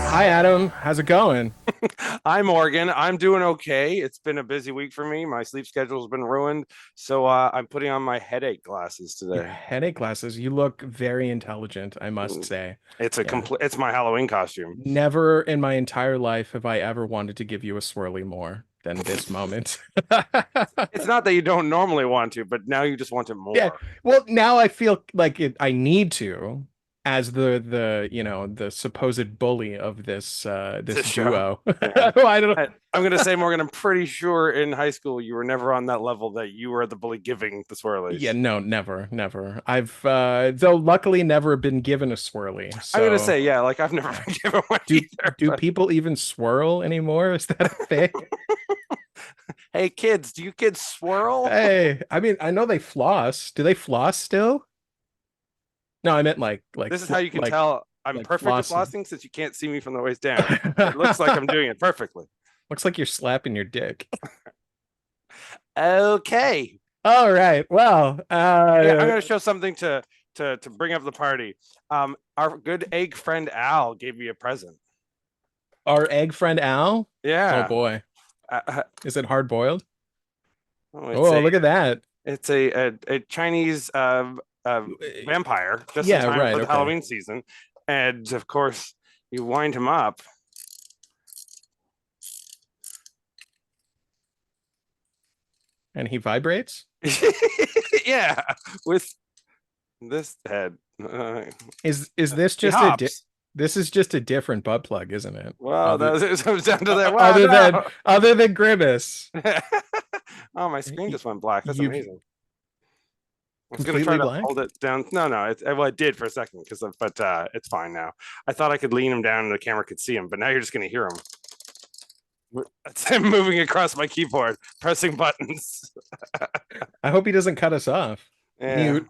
Hi, Adam. How's it going? I'm Morgan. I'm doing okay. It's been a busy week for me. My sleep schedule's been ruined, so I'm putting on my headache glasses Your today. headache glasses. You look very intelligent, I must Mm, say. It's a Yeah. complete. It's my Halloween costume. Never in my entire life have I ever wanted to give you a swirly more than this moment. It's not that you don't normally want to, but now you just want it Yeah. more. Well, now I feel like I need to, as the supposed bully of this This show, duo. yeah. I don't I'm gonna say, Morgan. I'm pretty sure in high school you were never on that level that you were the bully giving the Yeah, swirlies. no, never, never. I've though luckily never been given a swirly. I'm gonna So say, yeah, like I've never been given one do either. do But people even swirl anymore? Is that a thing? hey, kids, do you kids swirl? Hey, I mean, I know they floss. Do they floss still? No, I meant like This is how you can like tell I'm like perfect at flossing. flossing since you can't see me from the waist down. It looks like I'm doing it perfectly. Looks like you're slapping your dick. Okay. All right. Well, Hey, I'm going to show something to bring up the party. Our good egg friend Al gave me a present. our egg friend Al. Oh Yeah. boy, Uh, uh, is it hard boiled? oh, it's Oh, a look at that. it's a Chinese vampire just in Yeah, time right. for the Okay. Halloween season, and of course you wind him up. And he vibrates. Yeah, with this head. Is this He just hops. this is just a different butt plug, isn't it? Well, Other it comes down to that. Wow, other than no. other than Grimace. Oh, my screen just went black. That's You've amazing. I was gonna try completely to blank. hold it down. No, no, well, it did for a second but it's fine now. I thought I could lean him down and the camera could see him, but now you're just gonna hear him. That's him moving across my keyboard, pressing buttons. I hope he doesn't cut us off. Yeah, Mute.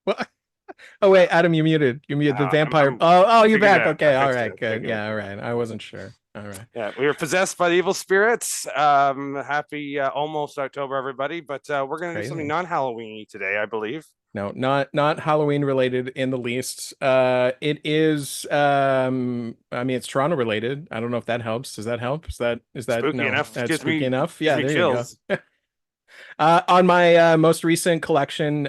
What? Oh wait, Adam, you muted. You muted the vampire. I'm Oh, you're figured it back. out. I Okay, all fixed it. right, I good. figured it. Yeah, all right. I wasn't sure. All right. Yeah, we were possessed by the evil spirits. Happy almost October, everybody. But we're gonna do something Crazy. non-Halloweeny today, I believe. No, not Halloween related in the least. It is I mean it's Toronto related. I don't know if that helps. Does that help? Is that Spooky no, enough. that's spooky enough? Gives Yeah, me there you go. chills. On my most recent collection,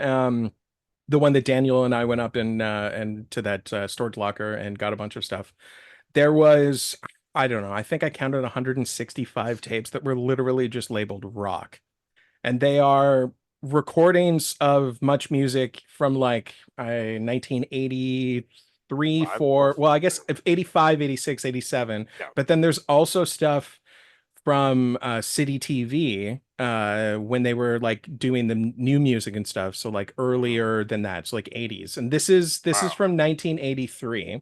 the one that Daniel and I went up and to that storage locker and got a bunch of stuff. There was, I don't know, I think I counted 165 tapes that were literally just labeled rock. And they are recordings of much music from like 1983, Five. 4, well, I guess if 85, 86, 87. Yeah. But then there's also stuff from City TV when they were like doing the new music and stuff. So like earlier than that, so like 80s. And this is Wow. from 1983.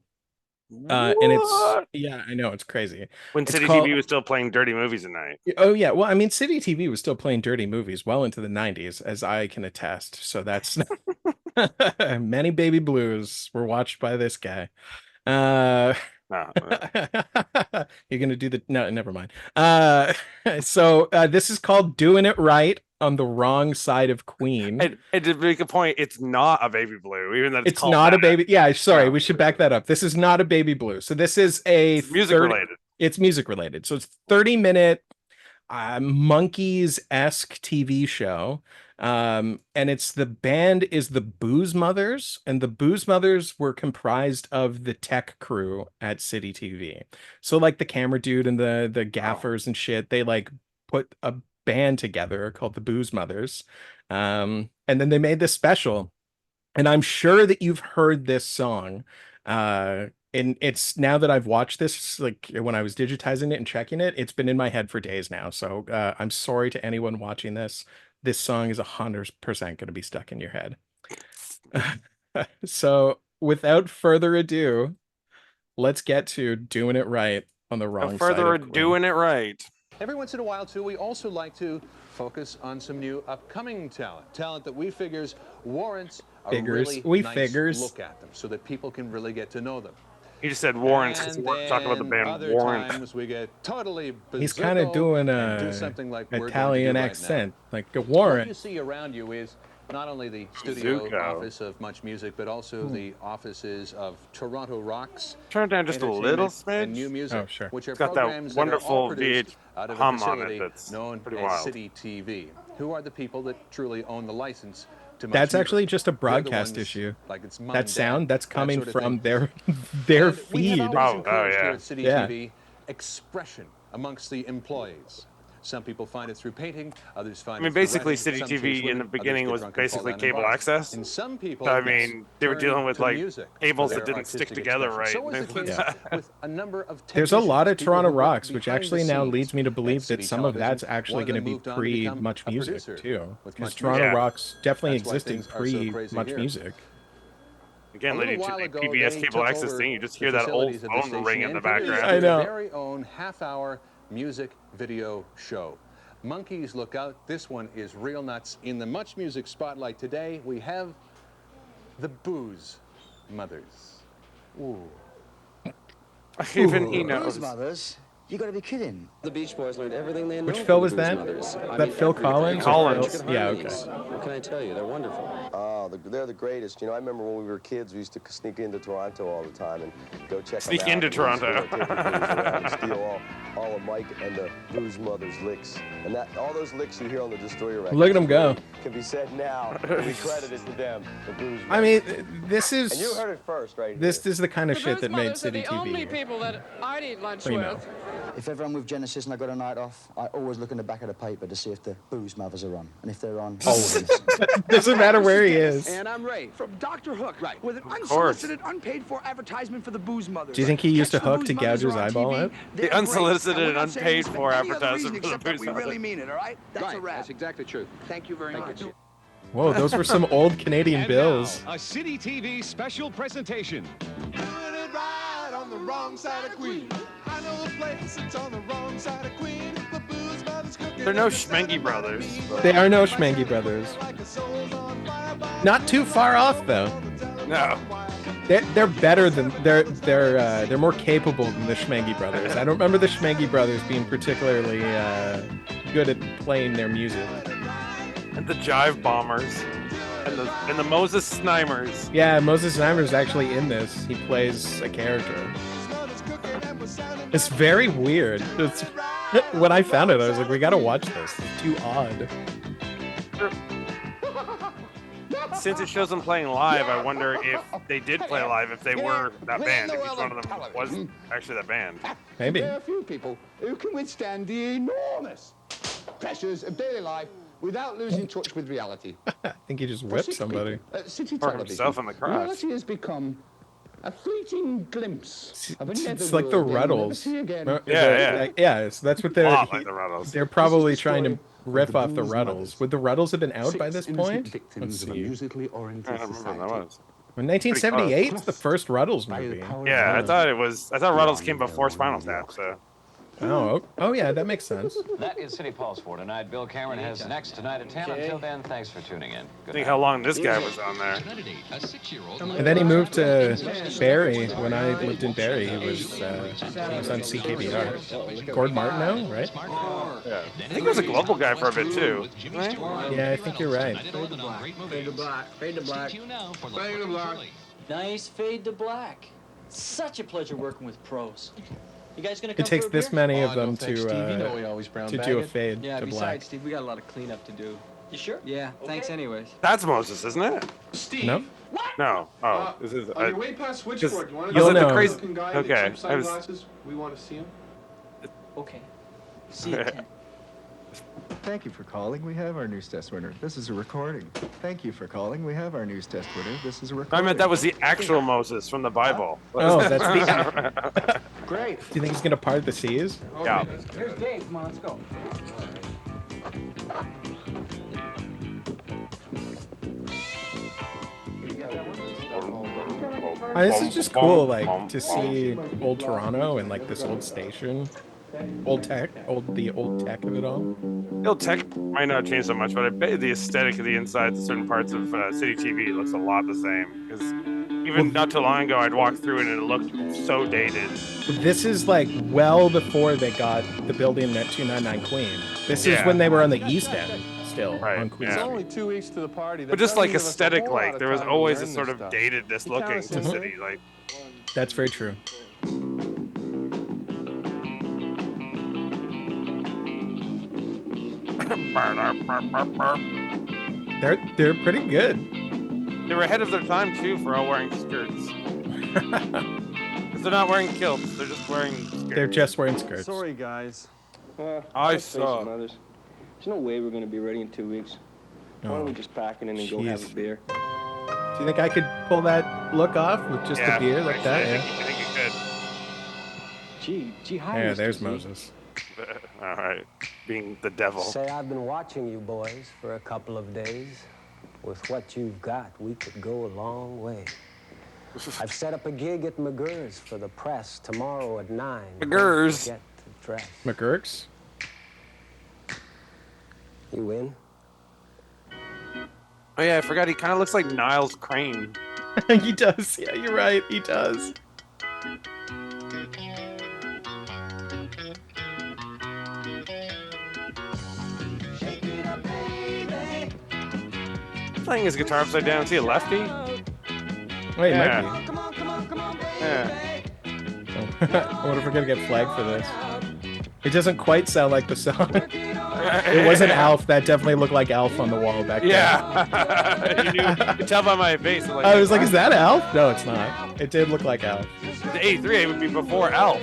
And it's What? yeah, I know it's crazy. When It's City TV called was still playing dirty movies at night. Oh yeah, well I mean City TV was still playing dirty movies well into the 90s as I can attest. So that's many baby blues were watched by this guy. Uh No, you're gonna do the no, never mind. So this is called Doing It Right on the Wrong Side of Queen. and to make a point, it's not a baby blue, even though it's It's called not that. a baby. Yeah, sorry, No, we should back that up. This is not a baby blue. So this is a it's music 30, related. it's music related. So it's 30-minute monkeys-esque TV show. And it's the band is the Booze Mothers, and the Booze Mothers were comprised of the tech crew at City TV. So like the camera dude and the Oh, gaffers and shit, they like put a band together called the Booze Mothers. And then they made this special. And I'm sure that you've heard this song. And it's now that I've watched this, like when I was digitizing it and checking it, it's been in my head for days now. So I'm sorry to anyone watching this. This song is 100% going to be stuck in your head. So without further ado, let's get to doing it right on the no wrong side further of ado, Queen. doing it right. Every once in a while, too, we also like to focus on some new upcoming talent. Talent that we figures warrants a really nice Figures. look at them so that people can really get to know them. He just said Warrants because he And wanted to talk about the then band other Warrant. times we get totally He's kind of berserko doing and do a something like we're going to do Italian right now. accent, like a What you warrant. see around you is not only the studio Zuko. office of Much Music, but also the offices of Toronto Rocks. Turn it down just a little Entertainment and new smidge. music, Oh, sure. which are It's got that programs that are all wonderful produced V8 out of a hum on it facility that's known pretty as wild. City TV. Who are the people that truly own the license to Much That's Music? actually just a They're the broadcast ones, issue. like it's Mom That and Dad, sound that's that coming sort of from thing. their And we have feed. always Oh, encouraged yeah. here at City Yeah. TV expression amongst the employees. Some people find it through painting, others find I mean, it through basically, writing, City some TV choose in women, the others beginning get was drunk and fall basically down in cable bars. access. And some people, I yes, mean, they were turn dealing with to like music for cables their that didn't stick artistic together expression. right. So is the case with a number of There's a lot of technicians, people Toronto who work Rocks, which behind the actually now scenes leads me to at believe that City some of that's Television. actually One of going to them be moved on to become pre-Much a Music producer too, with because Much Toronto Music. Rocks definitely That's why existed things are so pre crazy Much here. Music. Again, A little leading to while the ago, PBS they cable took access over thing. You just the hear that old facilities of the phone ring in station the and produced background. I their know. very own half-hour music video show. Monkeys Look Out. This one is real nuts. In the Much Music spotlight today, we have the Booze Mothers. Ooh. Even he knows. Blues Mothers? You gotta be kidding. The Beach Boys learned everything they know. Which from Phil the was Blues that? Mothers. I That mean, Phil everything. Collins? Collins. Intricate Yeah, harmonies. okay. What can I tell you? They're wonderful. Oh, they're the greatest. You know, I remember when we were kids, we used to sneak into Toronto all the time and go check Sneak them out. into And we'd Toronto. steal their ticket booze around and steal all of Mike and the Blues Mothers licks. And that all those licks you hear on the Destroyer record. Look at 'em go. Can be said now. Can be credited to them, the Blues Mothers. I mean, this is And you heard it first, right? this here. is the kind of The shit Blues that made Mothers are City the only TV. people that I'd eat lunch Primo. with. If ever I'm with Genesis and I got a night off, I always look in the back of the paper to see if the Booze Mothers are on. And if they're on, Always. Doesn't matter where he is. And I'm Ray from Dr. Hook, right? With an course. unsolicited, unpaid-for advertisement for the Booze Mothers. Do you think he used Catch to the hook Booze to Mothers gouge his on eyeball TV. out? They're The great. unsolicited And we're and not saying this unpaid-for for any other advertisement reason for the except that Booze we really Mothers. mean it, all right? That's a wrap. That's exactly true. Thank you very much. Whoa, those were some old Canadian bills. A City TV special presentation. Doing it right on the wrong side of Queen. I know a place that's on the wrong side of Queen. The Booze Mothers cooking. They're no Schmengi brothers. They are no Schmengi brothers. Not too far off though. No. They're better than they're more capable than the Schmengi brothers. I don't remember the Schmengi brothers being particularly good at playing their music. And the Jive Bombers. And the Moses Snymers. Yeah, Moses Znaimer's actually in this. He plays a character. It's very weird. It's, when I found it, I was like, we gotta watch this. It's too odd. Since it shows them playing live, I wonder if they did play live, if they were that band, if each one of them was actually that band. Maybe. There are few people who can withstand the enormous pressures of daily life without losing touch with reality. I think he just For whipped 6 somebody. people at City Or Television, himself in the crotch. reality has become a fleeting glimpse of a It's like the netherworld they'll never Ruddles. see again. Yeah, so that's what A they're. lot like the Ruddles. They're probably This is the trying to story riff of the off the Blues Ruddles. Mothers. Would the Ruddles have been out by Six this innocent point? victims Let's of a see. musically oriented I don't remember society. when that was. In 1978, it's the first Ruddles movie. Yeah, I thought Ruddles came before Spinal Tap, so. Oh yeah, that makes sense. That is City Pulse for tonight. Bill Cameron has next tonight at 10. Until then, thanks for tuning in. Good Think night. how long this guy was on there. And then he moved to Barrie. When I lived in Barrie, he was on CKBR. Gord Martineau, right? Yeah. I think he was a global guy for a bit too. Right? Yeah, I think you're right. Fade to black. Fade to black. Fade to black. Nice fade to black. Such a pleasure working with pros. You guys gonna come It takes for a this beer? many of Oh, them no, thanks, to Steve. You know we always brown do bag a it. fade Yeah, to black. besides, Steve, we got a lot of cleanup to do. You sure? Yeah, thanks Okay. anyways. That's Moses, isn't it? Steve, No? No. Oh, this is. on your way past just- Switchboard, you want to You'll see the know. crazy looking guy in Okay, the I cheap was- sunglasses? We want to see him. Okay. See you at 10. Thank you for calling. We have our news test winner. This is a recording. Thank you for calling. We have our news test winner. This is a recording. I meant that was the actual Moses from the Bible. Oh, that's the. Great. Do you think he's gonna part the seas? Yeah. Here's Dave. Come on, let's go. This is just cool, like to see old Toronto and like this old station, the old tech of it all. The old tech might not change so much, but I bet the aesthetic of the insides of certain parts of City TV looks a lot the same. Because even not too long ago, I'd walk through it and it looked so dated. This is like well before they got the building at 299 Queen. This is Yeah. when they were on the East End. still Right, on Queen yeah. It's Street. only 2 weeks to the party. But just like aesthetic, like there was always a sort of datedness You count looking us to in, will city. you? Like That's very true. They're pretty good. they were ahead of their time too for all wearing skirts. 'Cause they're not wearing kilts; they're just wearing skirts. They're just wearing skirts. Sorry, guys. I Let's face it, saw. Mothers. There's no way we're going to be ready in 2 weeks. Why don't we just pack it in and go have a jeez. beer? Do you think I could pull that look off with just Yeah, a beer like actually, that? I Yeah. think you Gee, hi, Yeah, Mr. there's Z. Moses. could. All right, being the devil. Say, I've been watching you boys for a couple of days. With what you've got, we could go a long way. I've set up a gig at McGurr's for the press tomorrow at 9. McGurr's? Get to dress. McGurk's? You in? Oh yeah, I forgot. He kind of looks like Niles Crane. He does. Yeah, you're right. He does. Playing his guitar upside down. Is he a lefty? Wait, Yeah. might be. Yeah. I wonder if we're gonna get flagged for this. It doesn't quite sound like the song. It wasn't Alf. That definitely looked like Alf on the wall back there. Yeah. you could tell by my face. Like, I was like, is that Alf? No, it's not. It did look like Alf. The 83 it would be before Alf.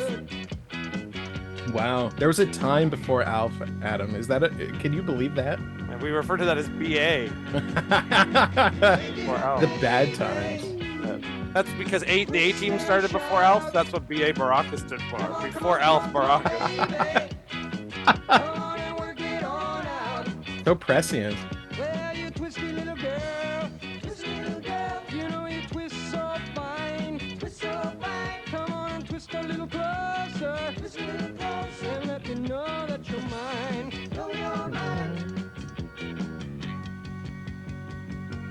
Wow. There was a time before Alf, Adam. Is that can you believe that? And we refer to that as BA. Before Alf. The bad times. That's because the A team started before Alf. That's what BA Baraka stood for. Before Alf Baraka. So prescient. Well, you twisty little girl. Twisty little girl. You know you twist so fine. Twist so fine. Come on and twist a little closer. Twist a little closer. And let me know that you're mine. Know you're mine.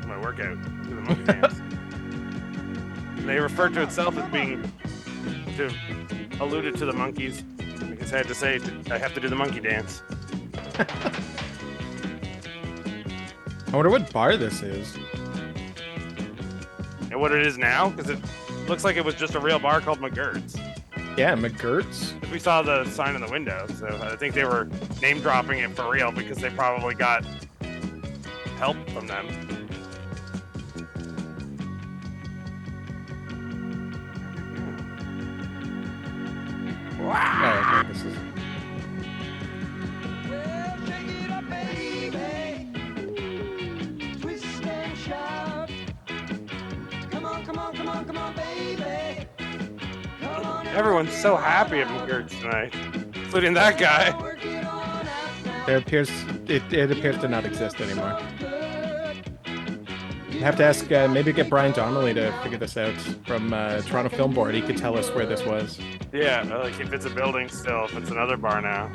My workout to the monkey dance. And they refer to itself as being alluded to the monkeys because I had to say I have to do the monkey dance. I wonder what bar this is. And what it is now, because it looks like it was just a real bar called McGurt's. Yeah, McGurt's. We saw the sign in the window, so I think they were name dropping it for real because they probably got help from them. Oh, okay, this is. Well, shake it up, baby. Twist and shout. Come on, come on, come on, come on, baby. Come on. Everyone's so happy at McGurt's tonight, including that guy. It appears to not exist anymore. I have to ask, maybe get Brian Donnelly to figure this out from Toronto Film Board. He could tell us where this was. Yeah, like if it's a building still, if it's another bar now.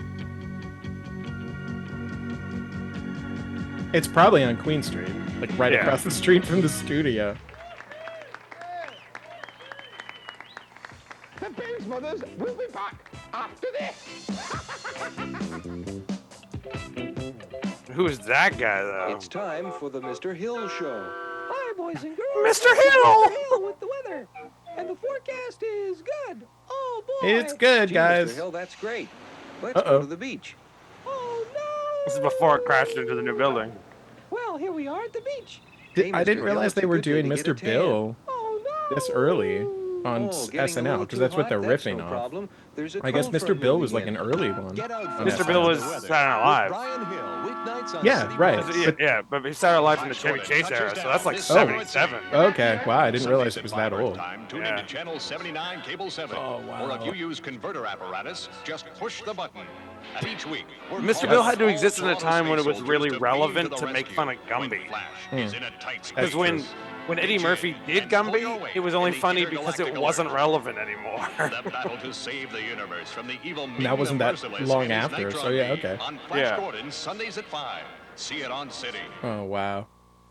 It's probably on Queen Street, like right Yeah. across the street from the studio. The Booze Mothers will be back after this. Who is that guy, though? It's time for the Mr. Hill Show. Hi, boys and girls. Mr. Hill! Mr. Hill with the weather. And the forecast is good. Oh, boy. It's good, Gee, guys. Mr. Hill, that's great. Let's Uh-oh. go to the beach. Oh, no. This is before it crashed into the new building. Well, here we are at the beach. Hey, I Mr. didn't Hill, realize it's they a were good thing doing to get a Mr. tan. Bill Oh, no. this early on Oh, getting a SNL, little because too that's what hot? they're That's riffing no off. problem. There's a I guess cold Mr. front Bill was like moving an in. early one. Get out on Mr. SNL. Bill was Saturday Night Live. Brian Hill, weeknights on Yeah, City right. Buzz. Yeah, But- yeah, but he started live from the Chevy Chase era, so that's like Oh. 77. Okay, wow, I didn't realize it was that old. Tune Yeah. into channel 79, cable 7. Oh, wow. Or if you use converter apparatus, just push the button. And each week, we're Mr. calling Bill had to all exist in a Toronto time when it space was really soldiers to relevant be to the make rescue fun of when Gumby. Flash is in a tight squeeze. Because when Eddie Murphy did Gumby, it was only funny because it wasn't relevant anymore. The battle to save the universe from the evil And that wasn't that merciless long and his after, so Nitron yeah, Bee okay. On Flash Yeah. Gordon, Sundays at 5. See it on City. Oh, wow.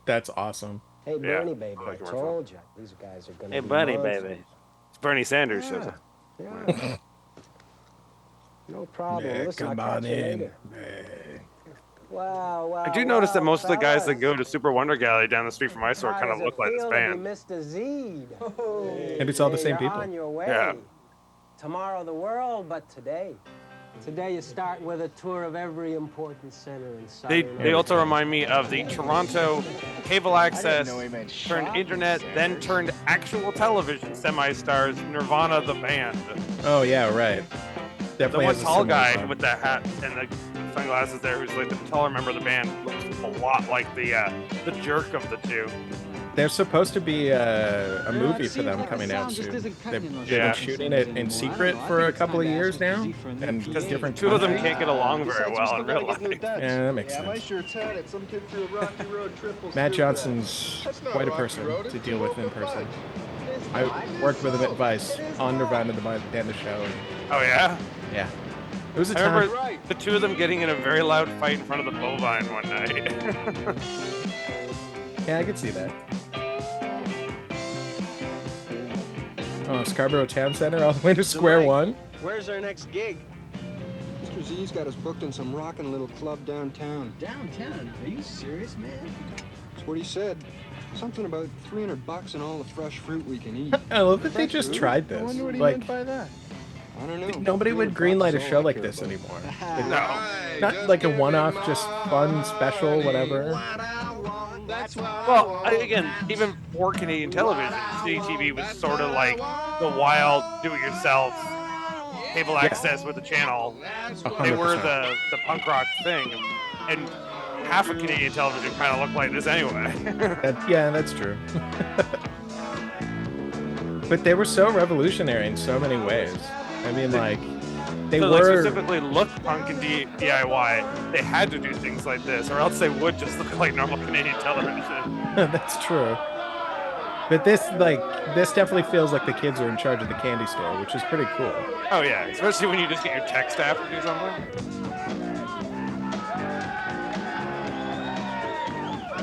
That's awesome. Hey, Yeah, Bernie, baby, I like a told you. These guys are going to Hey, be buddy, monsters. baby. It's Bernie Sanders. Yeah. So No problem. Yeah, Listen, come I'll on catch you in. later. Well, I do notice that most of the guys that fellas. go to Super Wonder Gallery down the street from my store How kind of does look it like this feel to be band. Mr. Zed? Maybe it's all the same You're people. on your way. Yeah. Tomorrow the world, but today. Today you start with a tour of every important center in Southern They also remind me of the Toronto cable access know he meant turned shopping internet, then turned actual television semi-stars Nirvana the band. Oh yeah, right. The Definitely one has a tall similar guy vibe. with the hat and the sunglasses there, who's like the taller member of the band, looks a lot like the jerk of the two. There's supposed to be a movie for them coming out soon. They've been shooting it in secret for a couple of years now, and Because different two of them countries. can't get along very well in real life. Yeah, that makes Yeah, my sense. shirt's had it. Some kid threw a rocky road triple. Matt through Johnson's That's not quite a rocky person road, to it's deal with in open person. fudge. I worked with him at Vice on Nirvana the band the show. Oh yeah? Yeah, it was a I time. remember the two of them getting in a very loud fight in front of the bovine one night. Yeah, I could see that. Oh, Scarborough Town Center all the way to Square One. Where's our next gig? Mr. Z's got us booked in some rockin' little club downtown. Downtown? Are you serious, man? That's what he said. Something about $300 and all the fresh fruit we can eat. I love that they Fresh just fruit? tried I this. wonder what he Like, meant by that. I don't know. nobody would 300 greenlight a bucks is show all I like care this about. anymore. No. Not like a one-off, just fun, special, whatever. Well, again, even for Canadian television, CTV was sort of like the wild, do-it-yourself cable access with the channel. They were 100%. the punk rock thing, and half of Canadian television kind of looked like this anyway. Yeah, that's true. But they were so revolutionary in so many ways. I mean, like, they so they were. specifically looked punk and DIY. They had to do things like this, or else they would just look like normal Canadian television. That's true. But this definitely feels like the kids are in charge of the candy store, which is pretty cool. Oh yeah, especially when you just get your tech staff to do something.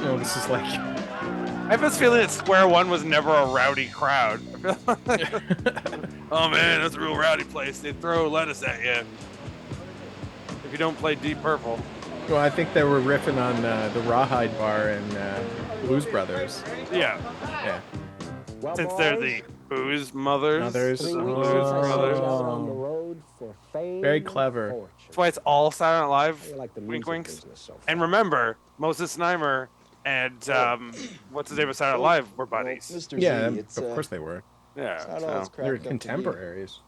Oh, this is like. I have this feeling that Square One was never a rowdy crowd. I feel like, oh man, that's a real rowdy place. They throw lettuce at you if you don't play Deep Purple. Well, I think they were riffing on the Rawhide Bar and Blues Brothers. Yeah, Yeah. Well, since they're the Booze Mothers. Mothers. 3 Oh. weeks since I set out on the road for fame. Very and clever. fortune. That's why it's all Silent Live. How you like the Wink music winks. business so far? And remember, Moses Znaimer and what's his name of Silent Live were buddies. Mr. Yeah, Z, it's, of course they were. Yeah, it's not all so- it's They were cracked up to be. contemporaries.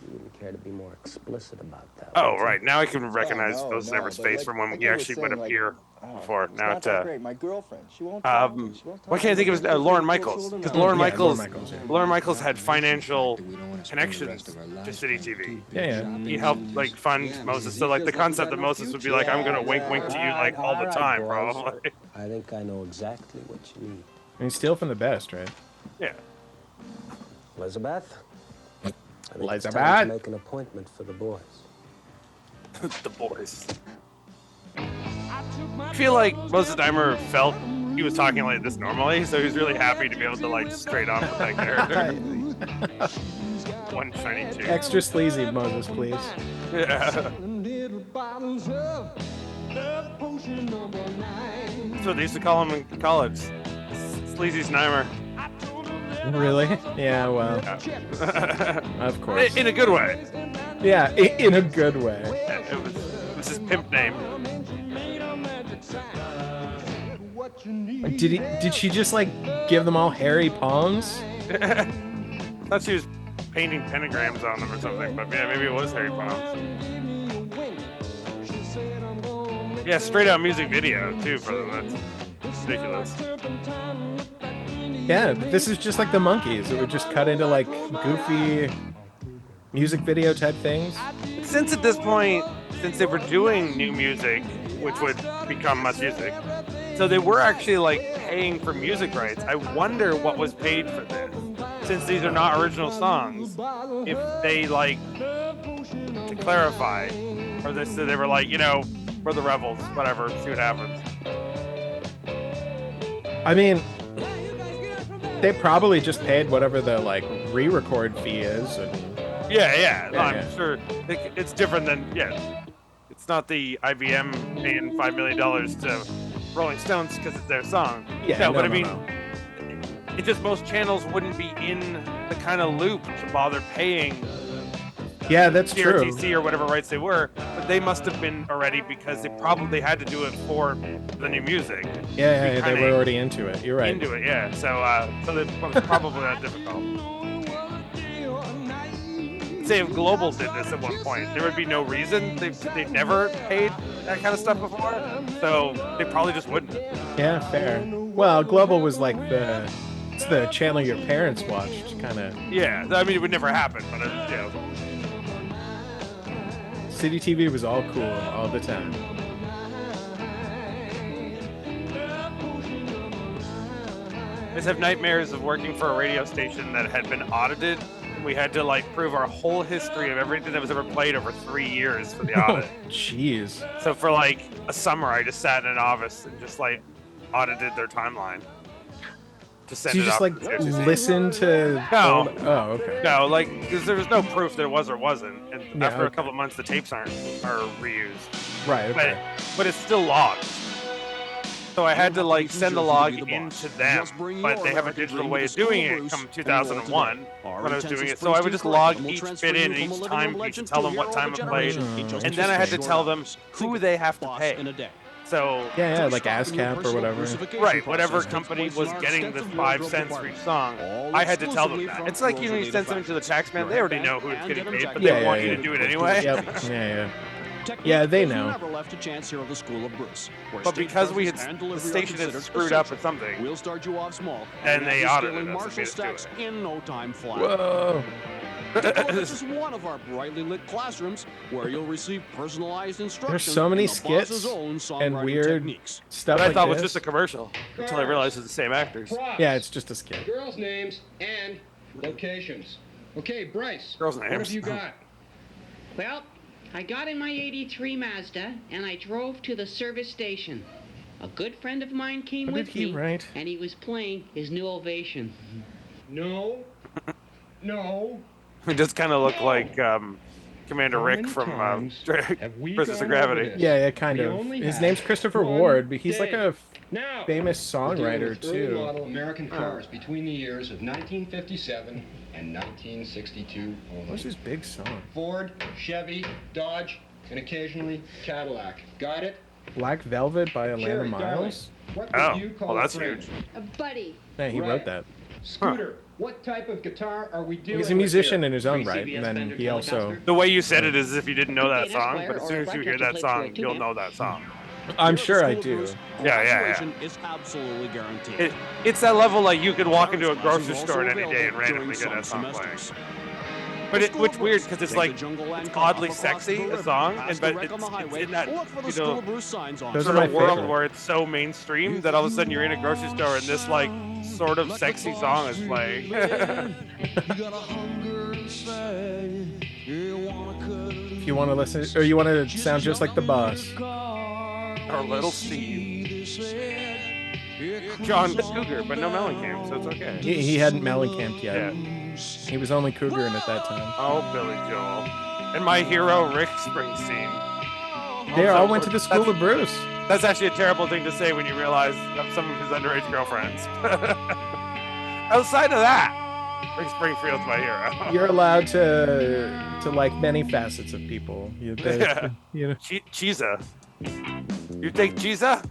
You wouldn't care to be more explicit about that. Oh would you? right, now I can recognize no, Moses no, Znaimer's but face like- from when like he I was actually would saying, like, appear oh, before. it's Now not it's that great. My girlfriend, she won't talk. She won't talk. why can't I think of his Lauren Michaels? Because Lauren Yeah, Michaels, Lorne Michaels, yeah. Lauren Michaels had financial connections to City TV. Yeah, He helped like fund Moses, so like the concept that Moses would be like, "I'm gonna wink wink to you like all the time, probably." I think I know exactly what you need. I mean, steal from the best, right? Yeah. Elizabeth? I think it's Elizabeth? time to make an appointment for the boys. The boys. I feel like Moses Znaimer felt he was talking like this normally, so he was really happy to be able to like straight off with that character. One shiny tooth. Extra sleazy, Moses, please. Yeah. Little bottles of love potion number 9. That's what they used to call him in college. Sleazy Znaimer. Really? Yeah, well, of course. In a good way. Yeah, in a good way. Yeah, it was his pimp name. Did she just like give them all hairy palms? Thought she was painting pentagrams on them or something, but yeah, maybe it was Harry Palms. Yeah, straight out music video too for them. That's ridiculous. Yeah, but this is just like the Monkees. It would just cut into like goofy music video type things. Since at this point, since they were doing new music, which would become Much Music, so they were actually like paying for music rights. I wonder what was paid for this, since these are not original songs. If they like, to clarify, or this, they were like, you know, we're the rebels, whatever, see what happens. I mean, they probably just paid whatever the like re-record fee is. And Yeah, no, Yeah, I'm yeah. sure it's different than it's It's not the IBM paying $5 million to Rolling Stones because it's their song. Yeah, no, no, but I no, mean, no. it just most channels wouldn't be in the kind of loop to bother paying. Yeah, that's true. CRTC or whatever rights they were, but they must have been already because they probably had to do it for the new music. Yeah, they were already into it. You're right. Into it, yeah. So it was probably not difficult. Say if Global did this at one point, there would be no reason. They've never paid that kind of stuff before, so they probably just wouldn't. Yeah, fair. Well, Global was like it's the channel your parents watched, kind of. Yeah, I mean it would never happen, but you know. City TV was all cool all the time. I just have nightmares of working for a radio station that had been audited. We had to like prove our whole history of everything that was ever played over 3 years for the audit. Jeez. So for like a summer, I just sat in an office and just like audited their timeline. To send So you it just off like to the FCC. listen to No. Oh, okay. No, like because there was no proof that it was or wasn't, and Yeah, after a okay. couple of months, the tapes are reused. Right, okay. But it's still logged. So I had to like send the log into them, but they have a digital way of doing it. Come 2001, when I was doing it, so I would just log each bit in, and each timepiece, and tell them what time it played, and then I had to tell them who they have to pay. So Yeah, like ASCAP or whatever. right, whatever company was getting the 5 cents for each song, I had to tell them that. It's like you send something to the tax man; they already know who it's getting paid, but they want you to do it anyway. Yep. Yeah. Yeah, they know. Never left a chance here at the School of Bruce. But because we had the station had screwed up with something, we'll start you off small. and they audited us and Marshall made us do stacks it. in no time flat. Whoa. This is one of our brightly lit classrooms where you'll receive personalized instruction. There's so many in the boss's skits own and songwriting weird techniques. stuff But I like thought it was this. just a commercial until I realized it's the same actors. Yeah, it's just a skit. Girls' names and locations. Okay, Bryce. Girls' What names. have you got? Well, I got in my 83 Mazda and I drove to the service station. A good friend of mine came What with did he me write? and he was playing his new Ovation. No. No. It does kind of look like Commander How Rick many from times have we Princess of gone Gravity. over this? Yeah, kind We of. only His have name's Christopher one Ward, but he's like day. a Now, famous we're dealing songwriter with early too. model American cars between the years of 1957 and 1962 only. What's his big song? Ford, Chevy, Dodge, and occasionally Cadillac. Got it? Black Velvet by Atlanta Sherry, Miles. What Oh, would you call well, that's a friend? huge. A buddy. Yeah, he Right. wrote that. Scooter, what type of guitar are we doing? He's a with musician here? in his own right, and then he also. The way you said it is as if you didn't know that Okay, that's song, where- but as or soon as if I you hear catch a that play song, for it too, you'll man. know that song. I'm Here at the sure I School of do. Bruce, Yeah. graduation is absolutely guaranteed. It's that level like you could walk into a Classes grocery are store also any day and available randomly during get that some song playing. semesters. But The School it's of weird Bruce. because it's Take like the jungle land it's car oddly up across sexy the a river, song, past and the but wreck on the it's highway. in that Look for the you School know, of Bruce signs on. Those sort are of my world favorite. where it's so mainstream that all of a sudden you're in a grocery store and this like sort of sexy song is playing. If you want to listen, or you want to sound just like the boss. Or Little Steve. John Cougar, but no Mellencamp, so it's okay. He hadn't Mellencamped yet. Yeah. He was only Cougaring at that time. Oh, Billy Joel. And my hero, Rick Springsteen. They Also, all went to the School of Bruce. That's actually a terrible thing to say when you realize of some of his underage girlfriends. Outside of that, Rick Springfield's my hero. You're allowed to like many facets of people. Yeah. You know. Cheesa. You take Cheesa?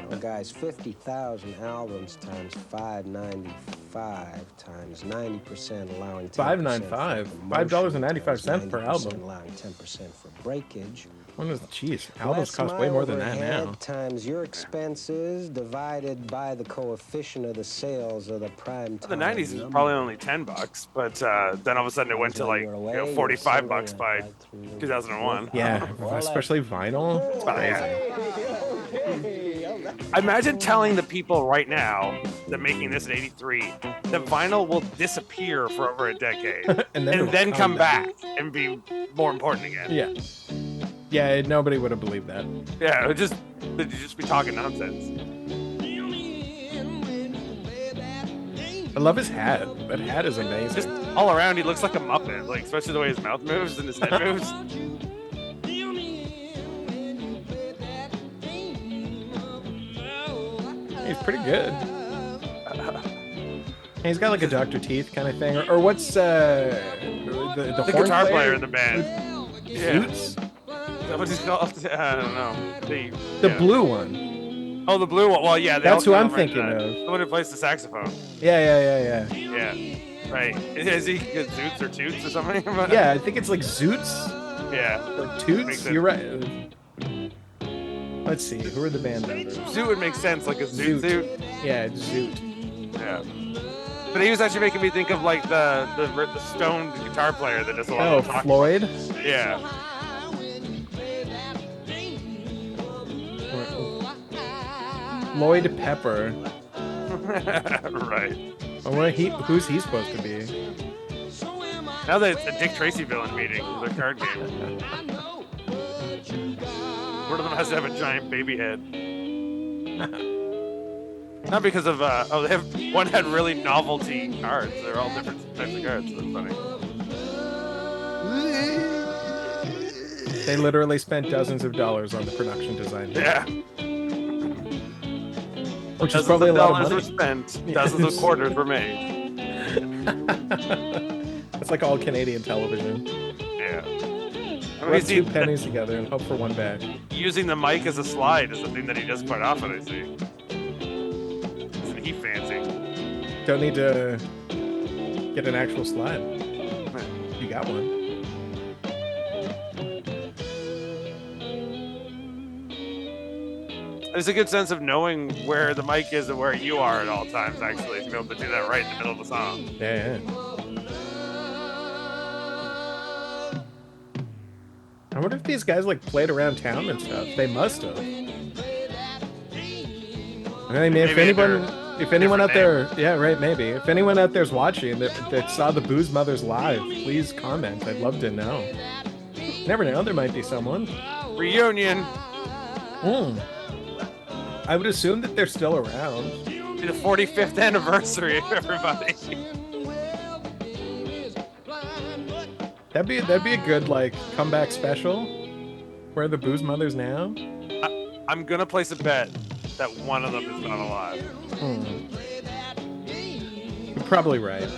Well, guys, 50,000 albums times 595 times 90% allowing 10% $5.95. $5.95 per album. allowing 10% for breakage. Jeez, albums That's cost my way more than that overhead now. times your expenses divided by the coefficient of the sales of the prime The time 90s was number. probably only $10, but then all of a sudden it went to like $45 by 2001. Yeah, especially vinyl. It's Imagine telling the people right now that making this in '83 that vinyl will disappear for over a decade And then it'll then come come back and be more important again. Yeah. Yeah, nobody would have believed that. Yeah, they'd just be talking nonsense. I love his hat. That hat is amazing. Just all around, he looks like a Muppet, like especially the way his mouth moves and his head moves. He's pretty good. He's got like a Dr. Teeth kind of thing, or what's the horn guitar player player in the band. Yeah. Zoots? Is that what he's called? I don't know. The blue one. Oh, the blue one. Well, yeah. That's who I'm right thinking that. of. The one who plays the saxophone. Yeah. Yeah. Right. Is he good Zoots or Toots or something? Yeah, I think it's like Zoots. Yeah. Or Toots. You're right. Let's see. Who are the band members? Zoot would make sense, like a Zoot. Yeah, Zoot. Yeah. But he was actually making me think of like the stoned guitar player that does a lot of talking. Floyd? Yeah. Lloyd Pepper. Right. Who's he supposed to be? Now that it's a Dick Tracy villain meeting, the card game. One of them has to have a giant baby head. Not because of they have one had really novelty cards. They're all different types of cards. That's funny. They literally spent dozens of dollars on the production design. Yeah. Which is probably a lot of money. Were spent. Dozens of quarters were made. It's like all Canadian television. Yeah. Rub two pennies together and hope for one back. Using the mic as a slide is the thing that he does quite often, I see. Isn't he fancy? Don't need to get an actual slide. You got one. There's a good sense of knowing where the mic is and where you are at all times, actually, to be able to do that right in the middle of the song. Yeah. I wonder if these guys like played around town and stuff. They must have. I mean, if anyone out there, yeah, right, maybe. If anyone out there's watching that saw the Booze Mothers live, please comment. I'd love to know. Never know, there might be someone. Reunion. I would assume that they're still around. Be the 45th anniversary, everybody. That'd be a good like comeback special. Where are the Booze Mothers now? I'm gonna place a bet that one of them is not alive. You're probably right.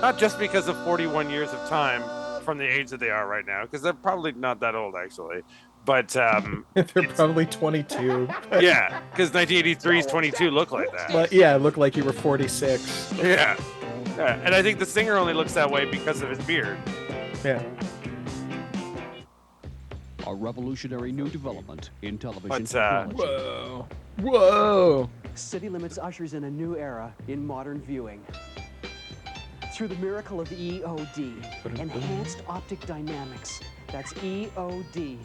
Not just because of 41 years of time from the age that they are right now, because they're probably not that old actually. But they're probably 22. Yeah, because 1983's 22 look like that. Well, yeah, look like you were 46. Yeah. And I think the singer only looks that way because of his beard. Yeah. A revolutionary new development in television technology. Whoa. City Limits ushers in a new era in modern viewing. Through the miracle of EOD, enhanced optic dynamics. That's EOD.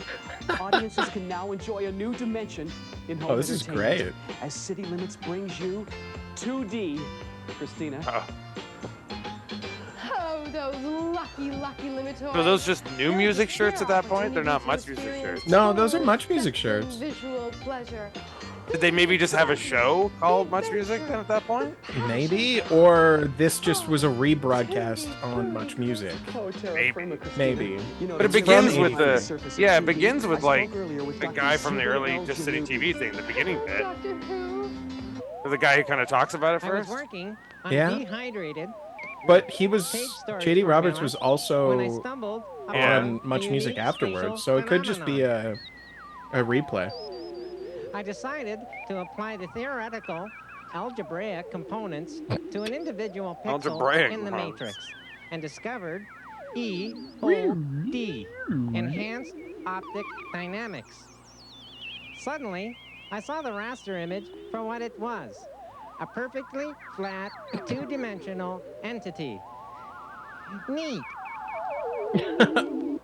Audiences can now enjoy a new dimension in home this is entertainment great. as City Limits brings you 2D. Christina. Oh, those lucky Limitoids. So those just new music shirts at that point? They're not Much Music shirts. No, those are Much Music shirts. Visual pleasure. Did they maybe just have a show called Much Music then at that point? Maybe, or this just was a rebroadcast on Much Music. Maybe. But it begins with it begins with like the guy from the early Just City TV thing, the beginning bit. The guy who kind of talks about it first. I was working. I'm Yeah. dehydrated. But he was J.D. Roberts was When I also stumbled on Much Music afterwards, so it could just be a replay. I decided to apply the theoretical algebraic components to an individual pixel Algebraic in the components. matrix and discovered EOD, enhanced optic dynamics. Suddenly, I saw the raster image for what it was, a perfectly flat, two-dimensional entity. Neat.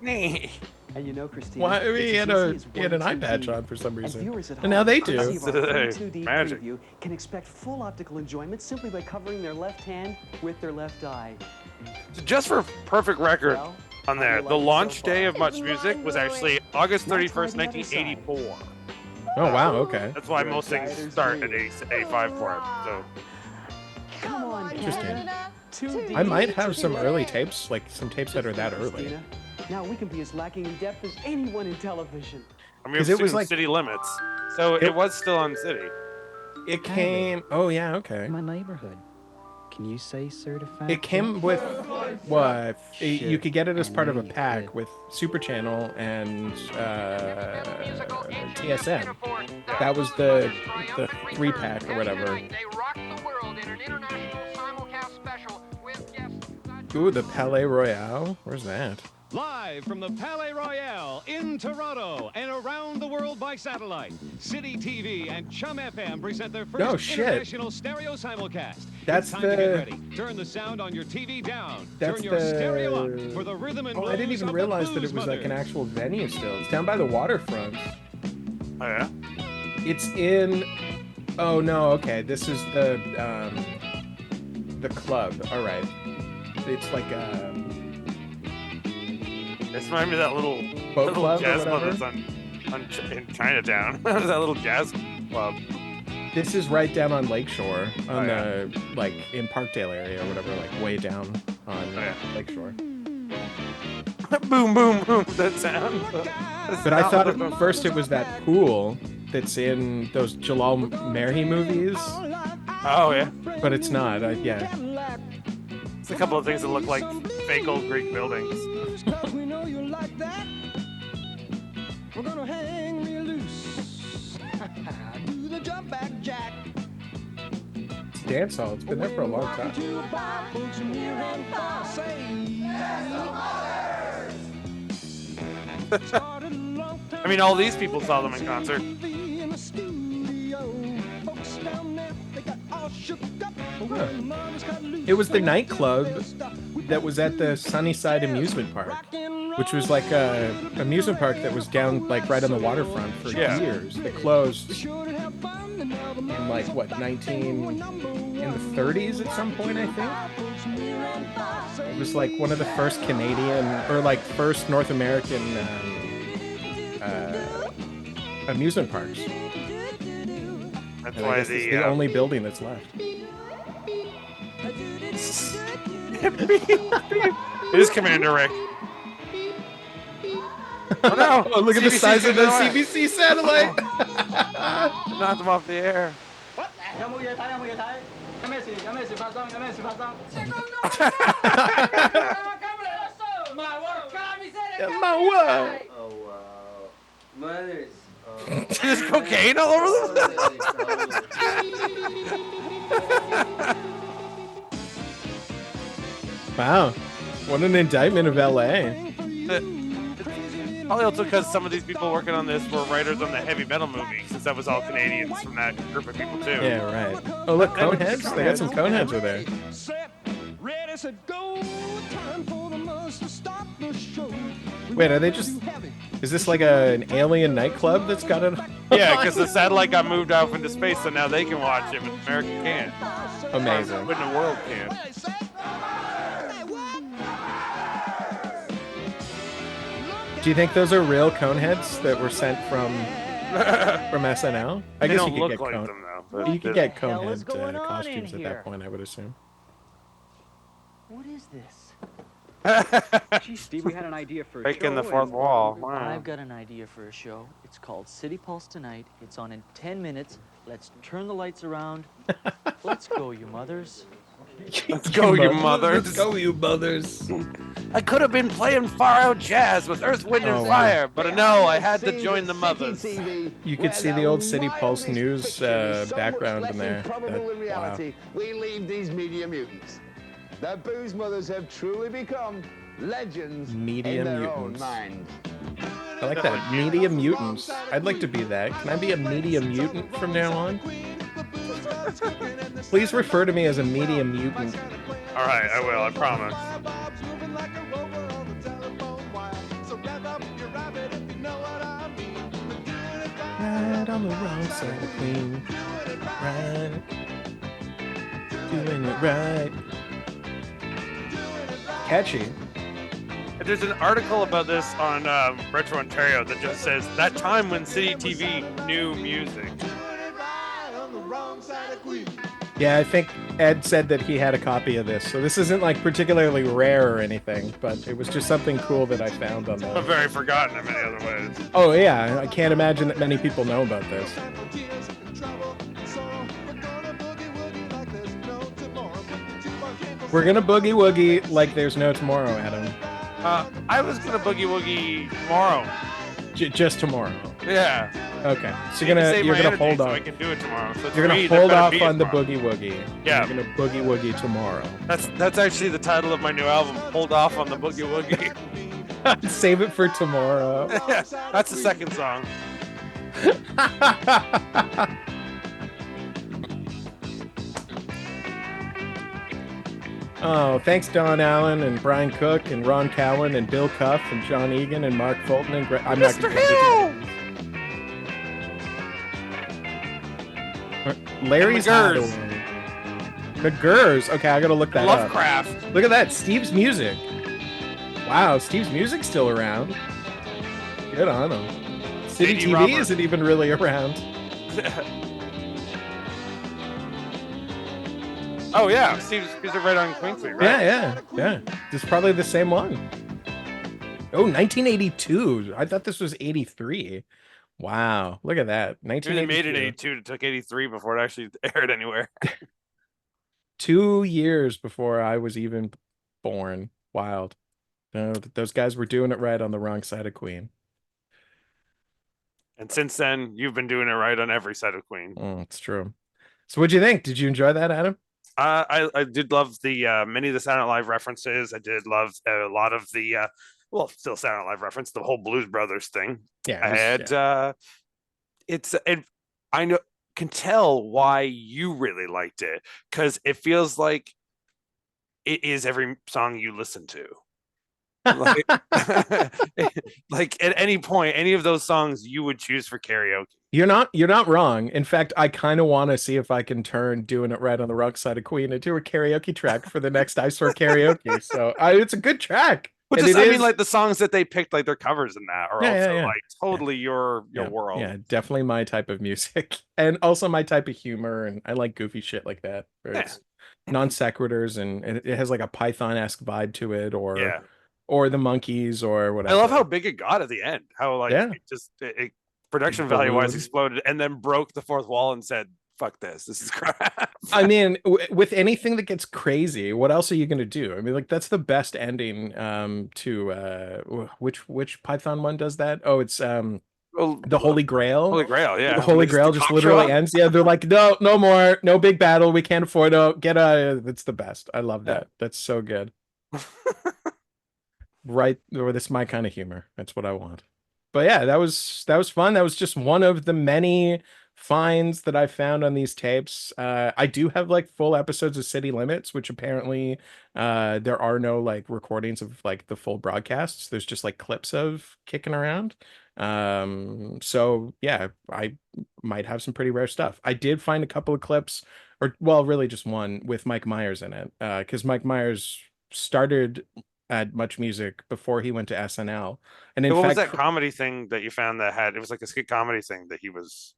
Neat. And you know, Christina, Why he had an eye patch on for some reason, and now they do. 2D Magic. preview can expect full optical enjoyment simply by covering their left hand with their left eye. Just for perfect record on there, the launch day of Much Music was actually August 31st, 1984. Oh wow, okay. That's why most things start at 85 for it. So Come on, Interesting. 2D. I might have some early tapes, like some tapes that are that early. Christina. Now we can be as lacking in depth as anyone in television. I mean, 'Cause it it was was like- City Limits, so it was still on City. It came. Oh yeah, okay. My neighborhood. Can you say certified? It came with what? You Sure, could get it as I part of know a you pack could. with Super Channel and TSN. That was the 3-pack or whatever. Ooh, the Palais Royale. Where's that? Live from the Palais Royale in Toronto and around the world by satellite, City TV and Chum FM present their first No shit. international stereo simulcast. That's it's time to get the- ready. Turn the sound on your TV down. That's Turn your stereo the. up for the rhythm and Oh, I didn't blues even of realize the that it Blues was like an Mothers. actual venue still. It's down by the waterfront. Oh yeah. It's in. Oh no. Okay, this is the club. All right. It's like a. It's reminded me of that little Boat club or jazz club whatever? that's in Chinatown. That little jazz club. This is right down on Lakeshore, on yeah. the like in Parkdale area or whatever, like way down on Lakeshore. Boom, boom, boom. That sound. But I thought at first it was that pool that's in those Jalal Merhi movies. Oh yeah. But it's not. Yeah. It's a couple of things that look like fake old Greek buildings. We know you like that. We're gonna hang real loose. Do the jump back jack. It's a dance hall. It's been there for a long time. I mean, all these people saw them in concert. Huh. It was the nightclub that was at the Sunnyside Amusement Park, which was like a amusement park that was down like right on the waterfront for years. It closed in like what in the 30s at some point, I think. It was like one of the first Canadian or like first North American amusement parks. That's And I why guess it's the only building that's left. It is Commander Rick. Oh no! Oh, look at the CBC size of the took it away. CBC satellite. Knocked them off the air. Oh wow. Mothers. There's cocaine all over them. Wow, what an indictment of LA. Probably also because some of these people working on this were writers on the heavy metal movie, since that was all Canadians from that group of people too. Yeah, right. Oh look, Coneheads. They got some Coneheads over there. Ready, set, go. Time for the mothers to stop the show. Wait, are they just? Is this like an alien nightclub that's got it? Yeah, because the satellite got moved off into space, so now they can watch it, but America can't. Amazing. But the world can't. Do you think those are real Coneheads that were sent from SNL? I They guess don't you could look get like Cone. them, though, but You could they- get What the hell is Conehead going on costumes in at here? that point, I would assume. What is this? Gee, Steve, we had an idea for a Breaking show. the fourth and- wall. Wow. I've got an idea for a show. It's called City Pulse Tonight. It's on in 10 minutes. Let's turn the lights around. Let's go, you mothers. Let's go, you mothers. Let's go, you mothers. I could have been playing far out jazz with Earth, Wind, and Oh, wow. Fire, but no, I had to join the mothers. You could see the old City Pulse news background in there. Improbable in Wow. reality, we leave these media mutants. The Booze Mothers have truly become legends Media in their mutants. own mind. I like that. Media mutants. I'd like to be that. Can I be a media mutant from now on? Please refer to me as a media mutant. All right, I will. I promise. Right on the wrong side of Queen. Right. Doing it right. Catchy. There's an article about this on Retro Ontario that just says that time when City TV knew music. Yeah, I think Ed said that he had a copy of this, so this isn't like particularly rare or anything, but it was just something cool that I found on But the. very forgotten in many other ways. Oh yeah, I can't imagine that many people know about this. We're gonna boogie woogie like there's no tomorrow, Adam. I was gonna boogie woogie tomorrow. Just tomorrow. Yeah. Okay. So Need to save you're my gonna energy hold so on. I can do it tomorrow. So You're gonna three, there hold better off be on the tomorrow. boogie woogie. Yeah. You're gonna boogie woogie tomorrow. That's actually the title of my new album. Hold off on the boogie woogie. Save it for tomorrow. That's the second song. Oh, thanks Don Allen and Brian Cook and Ron Cowan and Bill Cuff and John Egan and Mark Fulton and I'm not Mr. gonna Larry's McGurr's. Hideaway. McGurr's. Okay, I gotta look that up. Lovecraft. Look at that, Steve's Music. Wow, Steve's Music's still around. Good on him. City J.D. TV Roberts. isn't even really around. Oh yeah, Steve's music right on Queen Street, right? Yeah. This is probably the same one. Oh, 1982. I thought this was 83. Wow, look at that. It made it 1982. 82. It took 83 before it actually aired anywhere. 2 years before I was even born. Wild. Those guys were doing it right on the wrong side of Queen. And since then, you've been doing it right on every side of Queen. Oh, it's true. So what'd you think? Did you enjoy that, Adam? I did love the many of the Silent Live references. I did love a lot of the still Silent Live reference, the whole Blues Brothers thing. Yeah, I know can tell why you really liked it, because it feels like it is every song you listen to. Like, like at any point, any of those songs you would choose for karaoke. You're not wrong. In fact, I kind of want to see if I can turn doing it right on the wrong side of Queen into a karaoke track for the next I Swear Karaoke. So it's a good track. But And just, it I is- mean, like the songs that they picked, like their covers in that are also Yeah. like totally your Yeah, world. Yeah, definitely my type of music. And also my type of humor. And I like goofy shit like that. Where it's non sequiturs and it has like a Python-esque vibe to it, or the monkeys or I whatever. love how big it got at the end. How like Yeah. it just production value wise Balloon. exploded, and then broke the fourth wall and said, "Fuck this! This is crap." I mean, with anything that gets crazy, what else are you gonna do? I mean, like that's the best ending to which Python one does that? Oh, it's the Holy Grail. Holy Grail, yeah. The Holy Just Grail the just cock literally drop. ends. Yeah, they're like, no more, no big battle. We can't afford to get that's the best. I love that. That's so good. Right, or that's my kind of humor. That's what I want. But yeah, that was fun. That was just one of the many finds that I found on these tapes. I do have like full episodes of City Limits, which apparently there are no like recordings of like the full broadcasts. There's just like clips of kicking around. So yeah, I might have some pretty rare stuff. I did find a couple of clips, or well, really just one with Mike Myers in it, because Mike Myers started at Much Music before he went to SNL. And in What was fact, that comedy thing that you found that had? It was like a skit comedy thing that he was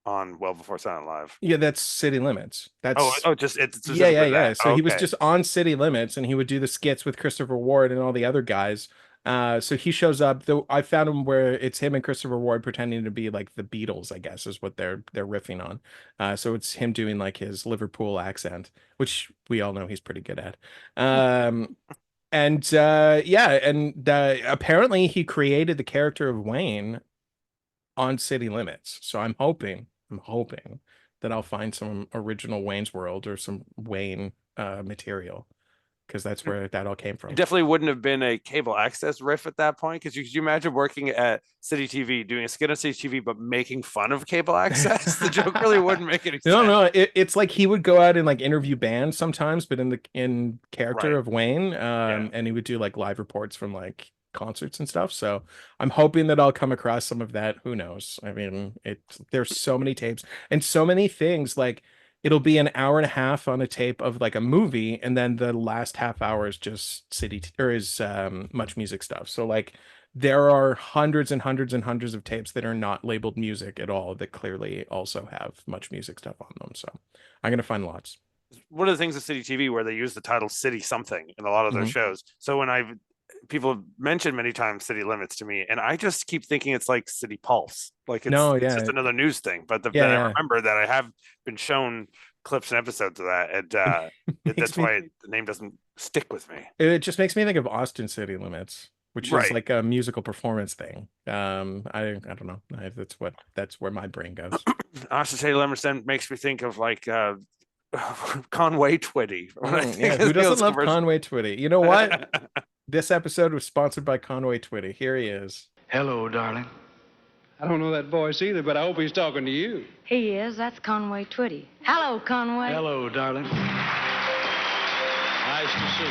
on well before Silent Live. yeah, that's City Limits. That's just it's yeah. specifically that. So he was Okay. just on City Limits, and he would do the skits with Christopher Ward and all the other guys. So he shows up. Though I found him where it's him and Christopher Ward pretending to be like the Beatles, I guess, is what they're riffing on. So it's him doing like his Liverpool accent, which we all know he's pretty good at. And apparently he created the character of Wayne on City Limits. So I'm hoping that I'll find some original Wayne's World or some Wayne material, because that's where that all came from. It definitely wouldn't have been a cable access riff at that point. Because could you imagine working at City TV, doing a skit on City TV, but making fun of cable access? The joke really wouldn't make any sense. No, it's like he would go out and like interview bands sometimes, but in character Right. of Wayne, and he would do like live reports from like concerts and stuff. So I'm hoping that I'll come across some of that. Who knows? I mean, there's so many tapes and so many things. Like it'll be an hour and a half on a tape of like a movie, and then the last half hour is just Much Music stuff. So like there are hundreds and hundreds and hundreds of tapes that are not labeled music at all that clearly also have Much Music stuff on them. So I'm gonna find lots. One of the things with City TV where they use the title City something in a lot of their Mhm. shows. So when people have mentioned many times City Limits to me, and I just keep thinking it's like City Pulse, like it's No, it's yeah. just another news thing. But then Yeah, I yeah. remember that I have been shown clips and episodes of that, and that's why the name doesn't stick with me. It just makes me think of Austin City Limits, which is Right. like a musical performance thing. I don't know. That's where my brain goes. Austin City Limits then makes me think of like Conway Twitty. Yeah, who doesn't love Conway Twitty? You know what? This episode was sponsored by Conway Twitty. Here he is. Hello, darling. I don't know that voice either, but I hope he's talking to you. He is. That's Conway Twitty. Hello, Conway. Hello, darling. Nice to see you.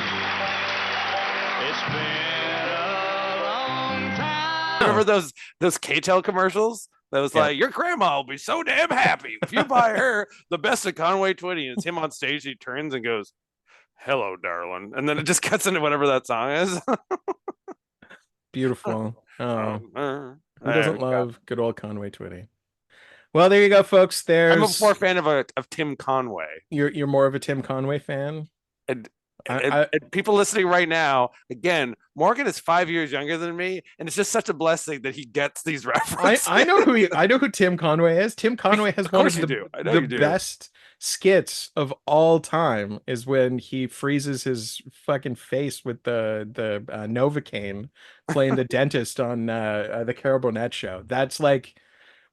It's been a long time. Remember those K-Tel commercials? That was like, your grandma will be so damn happy if you buy her the best of Conway Twitty. And it's him on stage. He turns and goes, hello, darling. And then it just cuts into whatever that song is. Beautiful. Oh, who doesn't love good old Conway Twitty? Well, there you go, folks. I'm a more fan of Tim Conway. You're more of a Tim Conway fan? And people listening right now, again, Morgan is 5 years younger than me, and it's just such a blessing that he gets these references. I know who Tim Conway is. Tim Conway has one of the best skits of all time. Is when he freezes his fucking face with the Novocaine, playing the dentist on the Carol Burnett show. That's like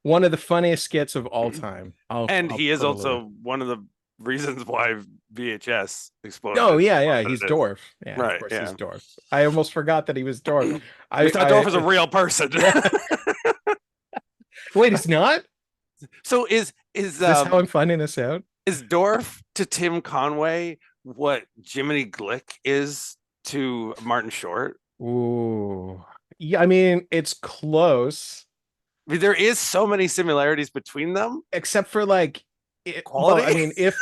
one of the funniest skits of all time. He is also one of the reasons why VHS exploded. Oh yeah, he's Dorf. Yeah, right, of course he's Dorf. I almost forgot that he was Dorf. I thought Dorf was a real person. Wait, it's not? So is this how I'm finding this out? Is Dorf to Tim Conway what Jiminy Glick is to Martin Short? Ooh. Yeah, I mean, it's close. I mean, there is so many similarities between them. Except for like quality. Well, I mean, if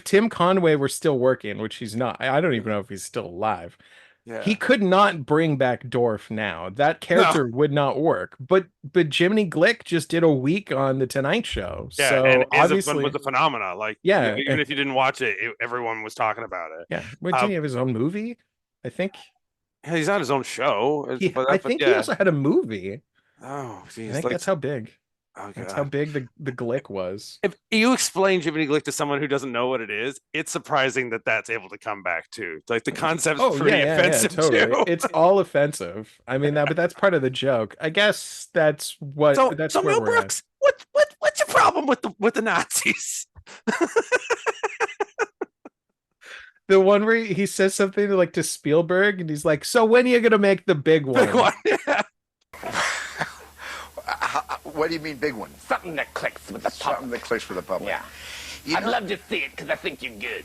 Tim Conway were still working, which he's not, I don't even know if he's still alive. Yeah. He could not bring back Dorf now. That character would not work. But Jiminy Glick just did a week on the Tonight Show. Yeah, so and obviously was a phenomena. Like, yeah, even if you didn't watch it, everyone was talking about it. Yeah, didn't he have his own movie? I think he's on his own show. I think he also had a movie. Oh, geez. I think that's how big. Oh, that's how big the Glick was. If you explain Jiminy Glick to someone who doesn't know what it is, it's surprising that that's able to come back too. Like the concept's pretty offensive totally. too. It's all offensive. I mean but that's part of the joke. I guess that's what. So where Mel we're Brooks, at. what's your problem with the Nazis? The one where he says something like to Spielberg, and he's like, "So when are you gonna make the big one?" Big one, yeah. What do you mean big one? Something that clicks with the public. Something that clicks with the public. Yeah. I'd love to see it because I think you're good.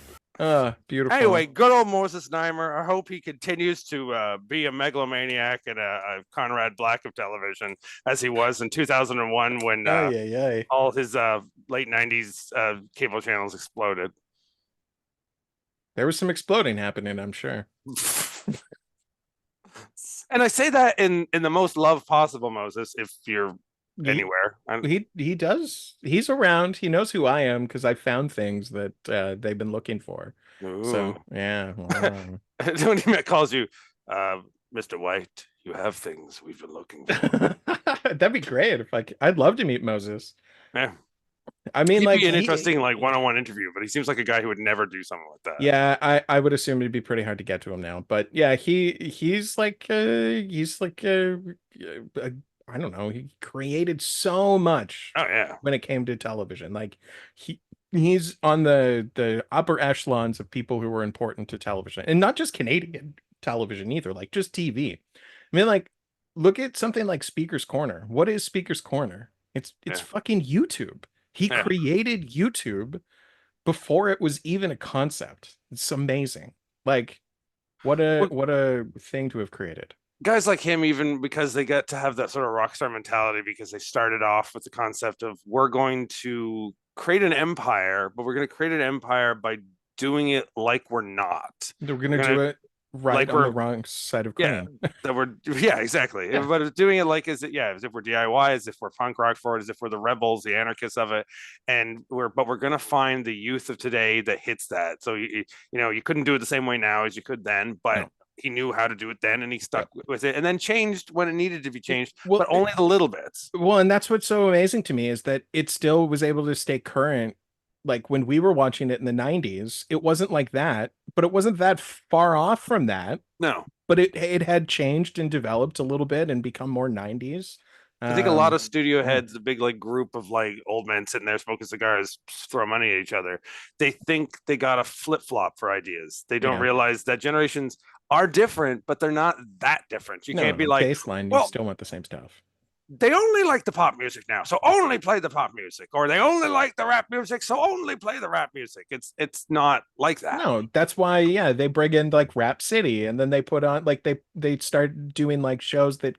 Beautiful. Anyway, good old Moses Neimer. I hope he continues to be a megalomaniac and a Conrad Black of television, as he was in 2001 when all his late 90s cable channels exploded. There was some exploding happening, I'm sure. And I say that in the most love possible, Moses, if you're anywhere. He does. He's around. He knows who I am because I found things that they've been looking for. Ooh. So yeah. When he calls you Mr. White, you have things we've been looking for. That'd be great if I'd love to meet Moses. Yeah. I mean, he'd be an interesting one-on-one interview, but he seems like a guy who would never do something like that. Yeah, I would assume it'd be pretty hard to get to him now. But yeah, he's like I don't know. He created so much. Oh yeah. When it came to television, like he's on the upper echelons of people who were important to television, and not just Canadian television either. Like just TV. I mean, like look at something like Speaker's Corner. What is Speaker's Corner? It's fucking YouTube. He created YouTube before it was even a concept. It's amazing. Like, what a thing to have created. Guys like him, even because they get to have that sort of rock star mentality, because they started off with the concept of we're going to create an empire, but we're going to create an empire by doing it like we're not. We're going to do it right on the wrong side of clean. Exactly. But doing it like as if we're DIY, as if we're punk rock for it, as if we're the rebels, the anarchists of it, and we're going to find the youth of today that hits that. So you couldn't do it the same way now as you could then, but he knew how to do it then, and he stuck with it, and then changed when it needed to be changed, but only the little bits. Well, and that's what's so amazing to me is that it still was able to stay current like when we were watching it in the 90s, it wasn't like that, but it wasn't that far off from that. No. But it had changed and developed a little bit and become more 90s. I think a lot of studio Yeah. heads, a big like group of like old men sitting there smoking cigars, throw money at each other. They think they got a flip flop for ideas. They don't Yeah. realize that generations are different, but they're not that different. You No, can't be no, like, baseline, you well, still want the same stuff. they only like the pop music now, so only play the pop music, or they only like the rap music, so only play the rap music. It's not like that. No, that's why, yeah, they bring in like Rap City, and then they put on like they start doing like shows that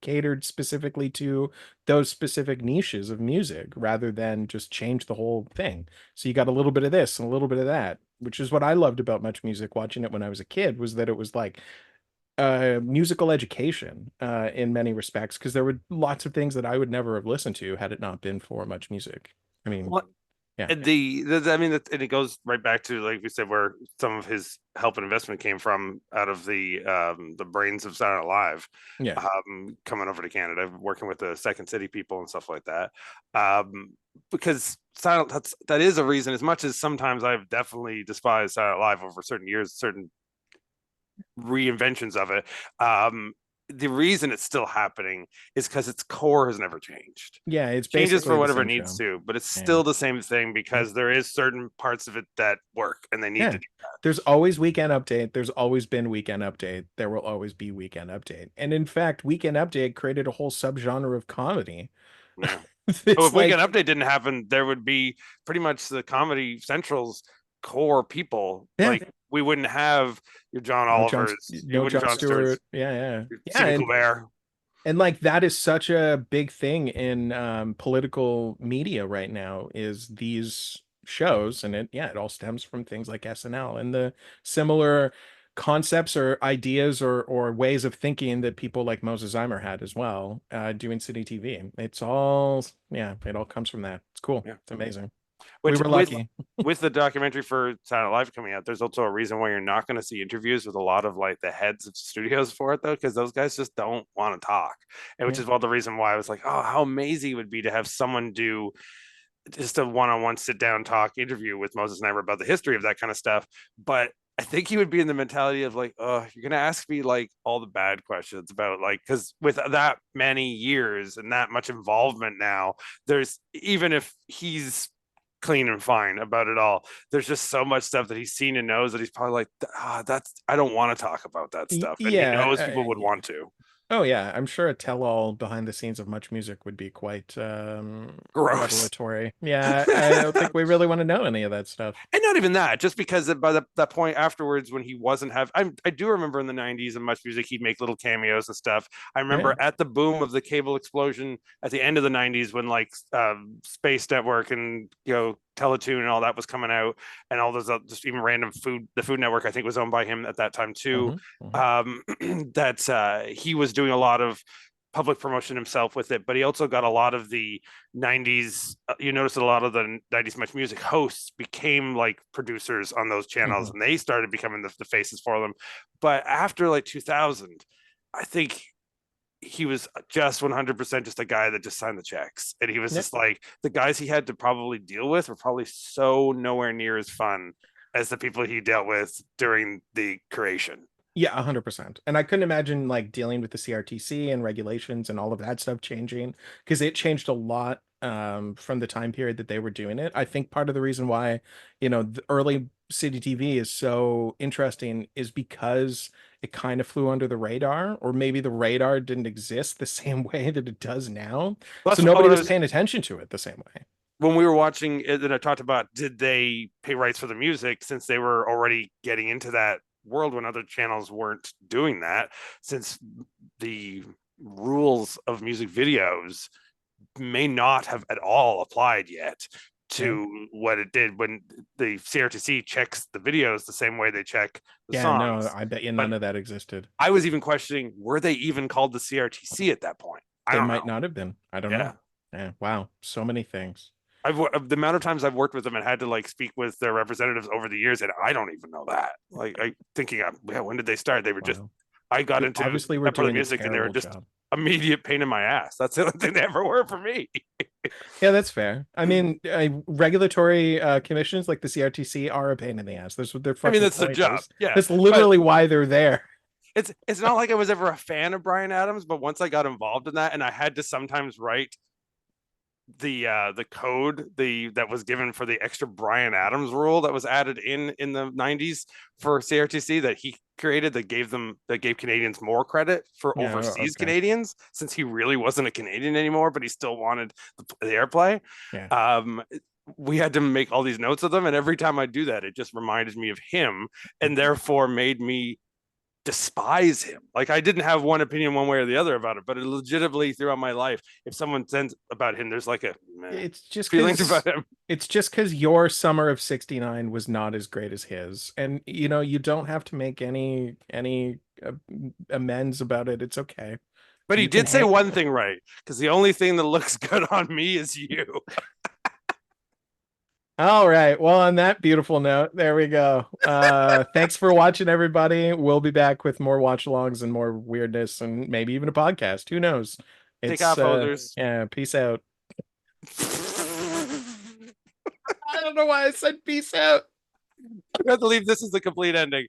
catered specifically to those specific niches of music rather than just change the whole thing. So you got a little bit of this and a little bit of that, which is what I loved about Much Music watching it when I was a kid, was that it was like musical education in many respects, because there were lots of things that I would never have listened to had it not been for Much Music. I mean, What? yeah. And I mean, and it goes right back to, like we said, where some of his help and investment came from, out of the brains of Saturday Night Live. Yeah. Coming over to Canada, working with the Second City people and stuff like that. Because that is a reason. As much as sometimes I've definitely despised Saturday Night Live over certain years, certain reinventions of it. The reason it's still happening is because its core has never changed. Yeah, it's Changes basically for the whatever it same needs show. to, but it's Yeah. still the same thing, because there is certain parts of it that work, and they need Yeah. to do that. There's always Weekend Update. There's always been Weekend Update. There will always be Weekend Update. And in fact, Weekend Update created a whole subgenre of comedy. Yeah. It's If like, Weekend Update didn't happen, there would be pretty much the Comedy Central's core people. Yeah. Like, we wouldn't have your John Olivers, no Jon Stewart. Yeah, your yeah. Stephen And, Colbert. and like that is such a big thing in political media right now, is these shows, and it all stems from things like SNL and the similar concepts or ideas or ways of thinking that people like Moses Zeimer had as well, doing City TV. It's all, yeah, it all comes from that. It's cool. Yeah. It's amazing. Which, we were lucky. with the documentary for Saturday Night Live coming out, there's also a reason why you're not going to see interviews with a lot of like the heads of studios for it, though, because those guys just don't want to talk. And which Yeah. is one of the reason why I was like, oh, how amazing it would be to have someone do just a one-on-one sit-down talk interview with Moses Neighbor about the history of that kind of stuff. But I think he would be in the mentality of like, oh, you're gonna ask me like all the bad questions about, like, because with that many years and that much involvement now, there's, even if he's clean and fine about it all, there's just so much stuff that he's seen and knows that he's probably like, that's, I don't want to talk about that stuff. And Yeah, he knows people would want to. Oh yeah, I'm sure a tell-all behind the scenes of Much Music would be quite Gross. revelatory. Yeah, I don't think we really want to know any of that stuff. And not even that, just because by that point afterwards, when he wasn't I do remember in the 90s and Much Music, he'd make little cameos and stuff. I remember at the boom of the cable explosion at the end of the 90s, when like Space Network and Teletoon and all that was coming out, and all those just even random the Food Network, I think, was owned by him at that time too. That he was doing a lot of public promotion himself with it, but he also got a lot of the 90s. You notice that a lot of the 90s Much Music hosts became like producers on those channels, and they started becoming the faces for them. But after like 2000, I think he was just 100% just a guy that just signed the checks, and he was just like, the guys he had to probably deal with were probably so nowhere near as fun as the people he dealt with during the creation. Yeah, 100%. And I couldn't imagine like dealing with the CRTC and regulations and all of that stuff changing, because it changed a lot from the time period that they were doing it. I think part of the reason why, the early City TV is so interesting is because it kind of flew under the radar, or maybe the radar didn't exist the same way that it does now. So nobody was paying attention to it the same way. When we were watching it, and I talked about, did they pay rights for the music, since they were already getting into that world when other channels weren't doing that, since the rules of music videos may not have at all applied yet to what it did when the CRTC checks the videos the same way they check the songs. No, I bet you none of that existed. I was even questioning, were they even called the CRTC at that point? They might not have been. I don't know. Yeah. Wow. So many things. The amount of times I've worked with them and had to like speak with their representatives over the years, and I don't even know that. Like, I thinking, when did they start? They were just, I got into obviously we're that part of doing music, and they were just job. immediate pain in my ass. That's the only thing they ever were for me. Yeah, that's fair. I mean, regulatory commissions like the CRTC are a pain in the ass. That's what their I mean, fucking that's their point job. is. Yeah, That's but literally why they're there. it's not like I was ever a fan of Brian Adams, but once I got involved in that, and I had to sometimes write the code that was given for the extra Brian Adams rule that was added in the 90s for CRTC that he created that gave Canadians more credit for Yeah, overseas okay. Canadians, since he really wasn't a Canadian anymore, but he still wanted the airplay. Yeah. We had to make all these notes of them, and every time I do that, it just reminded me of him, and therefore made me despise him. Like, I didn't have one opinion one way or the other about it, but it legitimately throughout my life, if someone says about him, there's like a It's just feelings about him. It's just because your summer of '69 was not as great as his, and you don't have to make any amends about it. It's okay. But he You can did say hang- one thing right, because the only thing that looks good on me is you. All right. Well, on that beautiful note, there we go. Thanks for watching, everybody. We'll be back with more watch alongs and more weirdness and maybe even a podcast. Who knows? Take off, hosers. Yeah, peace out. I don't know why I said peace out. I have to leave this as the complete ending.